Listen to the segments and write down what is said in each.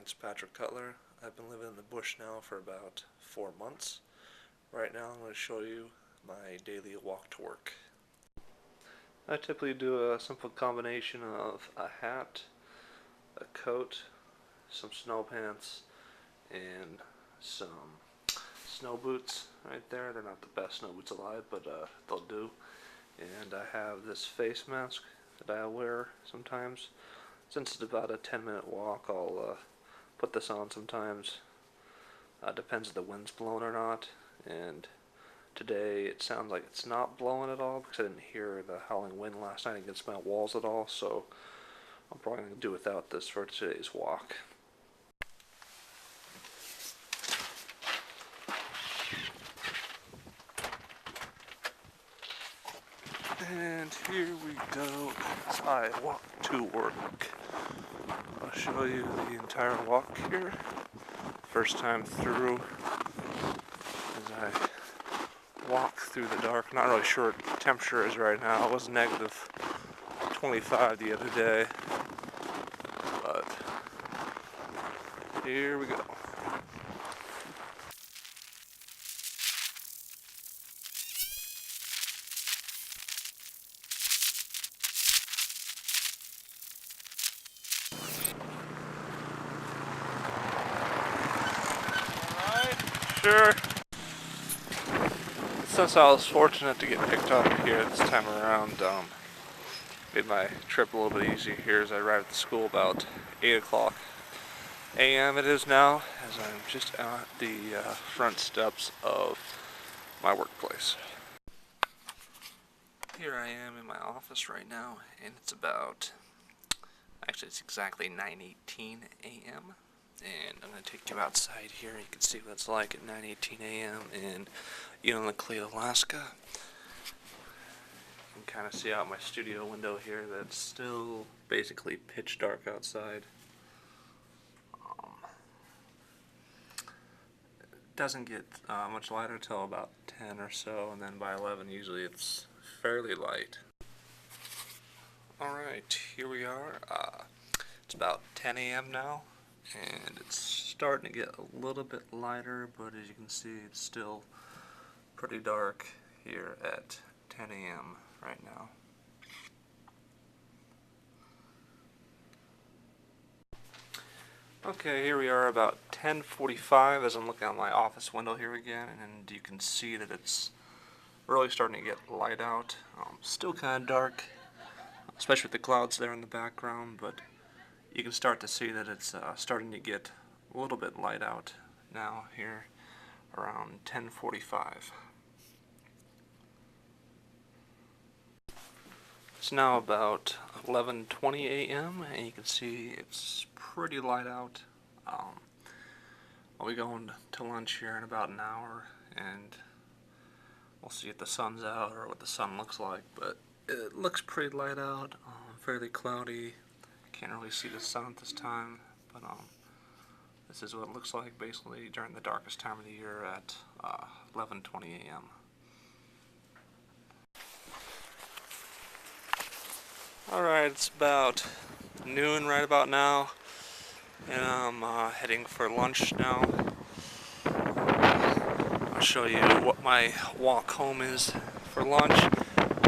name's Patrick Cutler. I've been living in the bush now for about 4 months. Right now I'm going to show you my daily walk to work. I typically do a simple combination of a hat, a coat, some snow pants, and some snow boots right there. They're not the best snow boots alive, but they'll do. And I have this face mask that I wear sometimes. Since it's about a 10-minute walk, I'll put this on sometimes. Depends if the wind's blowing or not. And today it sounds like it's not blowing at all because I didn't hear the howling wind last night against my walls at all. So I'm probably going to do without this for today's walk. And here we go as I walk to work. I'll show you the entire walk here. First time through as I walk through the dark. Not really sure what the temperature is right now. It was negative 25 the other day. But here we go. Sure. Since I was fortunate to get picked up here this time around, made my trip a little bit easier here as I arrived at the school about 8 o'clock a.m. it is now, as I'm just at the front steps of my workplace. Here I am in my office right now, and it's exactly 9:18 a.m. And I'm going to take you outside here. You can see what it's like at 9:18 a.m. in Unalakleet, Alaska. You can kind of see out my studio window here that it's still basically pitch dark outside. It doesn't get much lighter until about 10 or so, and then by 11 usually it's fairly light. Alright, here we are. It's about 10 a.m. now. And it's starting to get a little bit lighter, but as you can see, it's still pretty dark here at 10 a.m. right now. Okay, here we are about 10:45 as I'm looking out my office window here again, and you can see that it's really starting to get light out. Still kind of dark, especially with the clouds there in the background, but you can start to see that it's starting to get a little bit light out now here around 10:45. It's now about 11:20 a.m. and you can see it's pretty light out. I'll be going to lunch here in about an hour, and we'll see if the sun's out or what the sun looks like, but it looks pretty light out, fairly cloudy. Can't really see the sun at this time, but this is what it looks like basically during the darkest time of the year at 11:20 a.m. Alright, it's about noon right about now, and I'm heading for lunch now. I'll show you what my walk home is for lunch.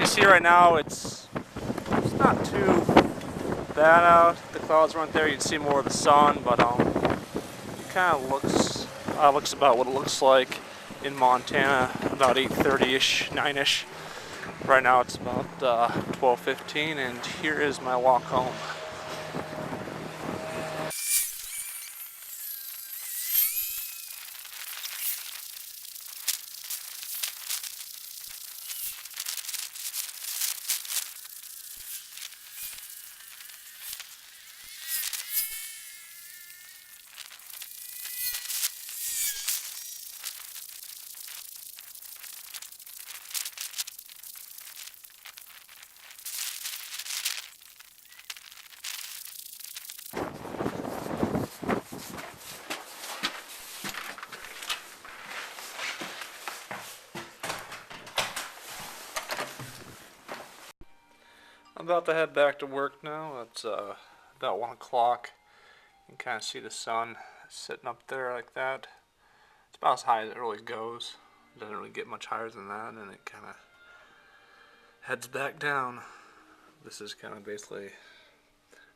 You see right now it's not too bad out. The clouds weren't there. You'd see more of the sun, but it kind of looks about what it looks like in Montana about 8:30ish, 9ish. Right now it's about 12:15, and here is my walk home. I'm about to head back to work now. It's about 1 o'clock, You can kind of see the sun sitting up there like that. It's about as high as it really goes. It doesn't really get much higher than that, and then it kind of heads back down. This is kind of basically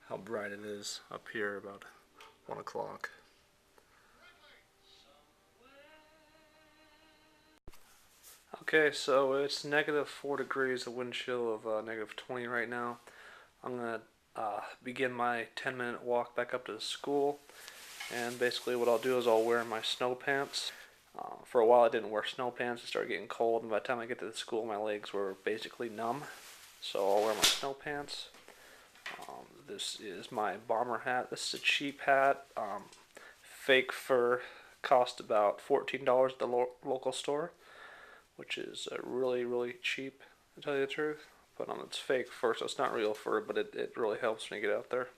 how bright it is up here about 1 o'clock. Okay, so it's -4 degrees, a wind chill of -20 right now. I'm going to begin my 10-minute walk back up to the school. And basically what I'll do is I'll wear my snow pants. For a while I didn't wear snow pants. It started getting cold, and by the time I get to the school my legs were basically numb. So I'll wear my snow pants. This is my bomber hat. This is a cheap hat. Fake fur. Cost about $14 at the local store, which is really, really cheap, to tell you the truth. But it's fake fur, so it's not real fur, but it really helps when you get out there.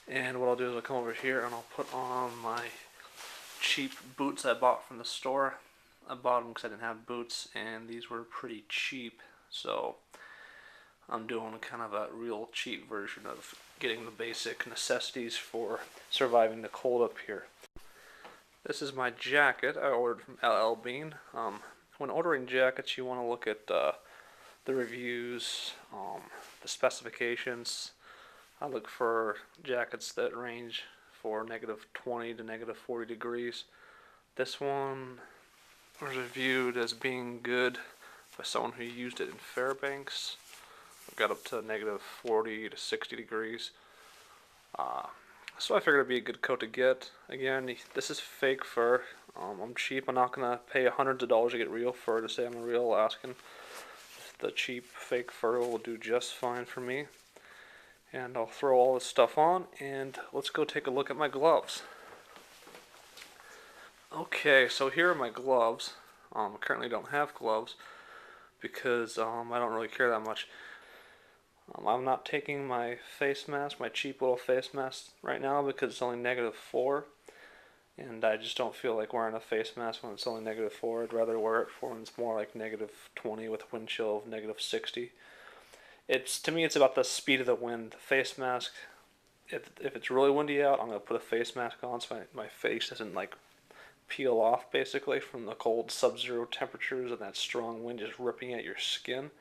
And what I'll do is I'll come over here and I'll put on my cheap boots I bought from the store. I bought them because I didn't have boots, and these were pretty cheap, so I'm doing kind of a real cheap version of getting the basic necessities for surviving the cold up here. This is my jacket I ordered from LL Bean. When ordering jackets, you want to look at the reviews, the specifications. I look for jackets that range for -20 to -40 degrees. This one was reviewed as being good by someone who used it in Fairbanks. It got up to -40 to 60 degrees. So I figured it'd be a good coat to get. Again, this is fake fur. I'm cheap. I'm not gonna pay hundreds of dollars to get real fur to say I'm a real Alaskan. The cheap fake fur will do just fine for me. And I'll throw all this stuff on, and let's go take a look at my gloves. Okay, so here are my gloves. I currently don't have gloves because I don't really care that much. I'm not taking my face mask, my cheap little face mask right now, because it's only -4, and I just don't feel like wearing a face mask when it's only -4. I'd rather wear it for when it's more like -20 with a wind chill of -60. To me, it's about the speed of the wind. The face mask, if it's really windy out, I'm gonna put a face mask on so my face doesn't like peel off basically from the cold sub-zero temperatures and that strong wind just ripping at your skin.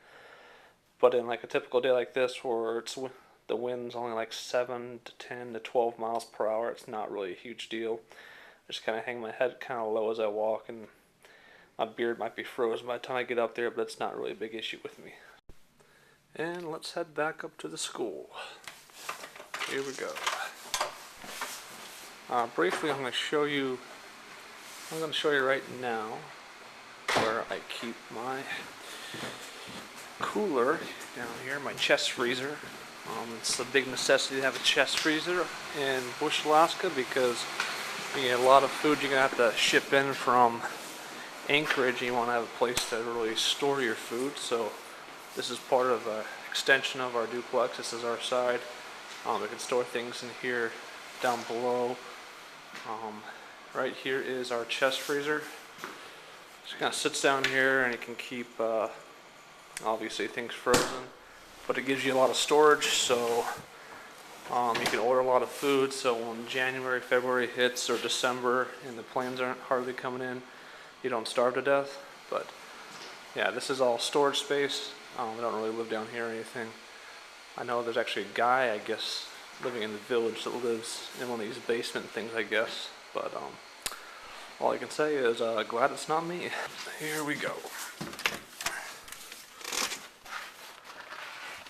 But in like a typical day like this, where the wind's only like 7 to 10 to 12 miles per hour, it's not really a huge deal. I just kind of hang my head kind of low as I walk, and my beard might be frozen by the time I get up there, but it's not really a big issue with me. And let's head back up to the school. Here we go. Briefly, I'm going to show you right now where I keep my cooler down here, my chest freezer. It's a big necessity to have a chest freezer in Bush, Alaska, because you get a lot of food you're going to have to ship in from Anchorage, and you want to have a place to really store your food. So this is part of an extension of our duplex. This is our side. We can store things in here down below. Right here is our chest freezer. Just kind of sits down here, and it can keep obviously things frozen, but it gives you a lot of storage, so you can order a lot of food. So when January, February hits, or December, and the planes aren't hardly coming in, you don't starve to death. But yeah, this is all storage space. We don't really live down here or anything. I know there's actually a guy, I guess, living in the village that lives in one of these basement things, I guess. But all I can say is glad it's not me. Here we go.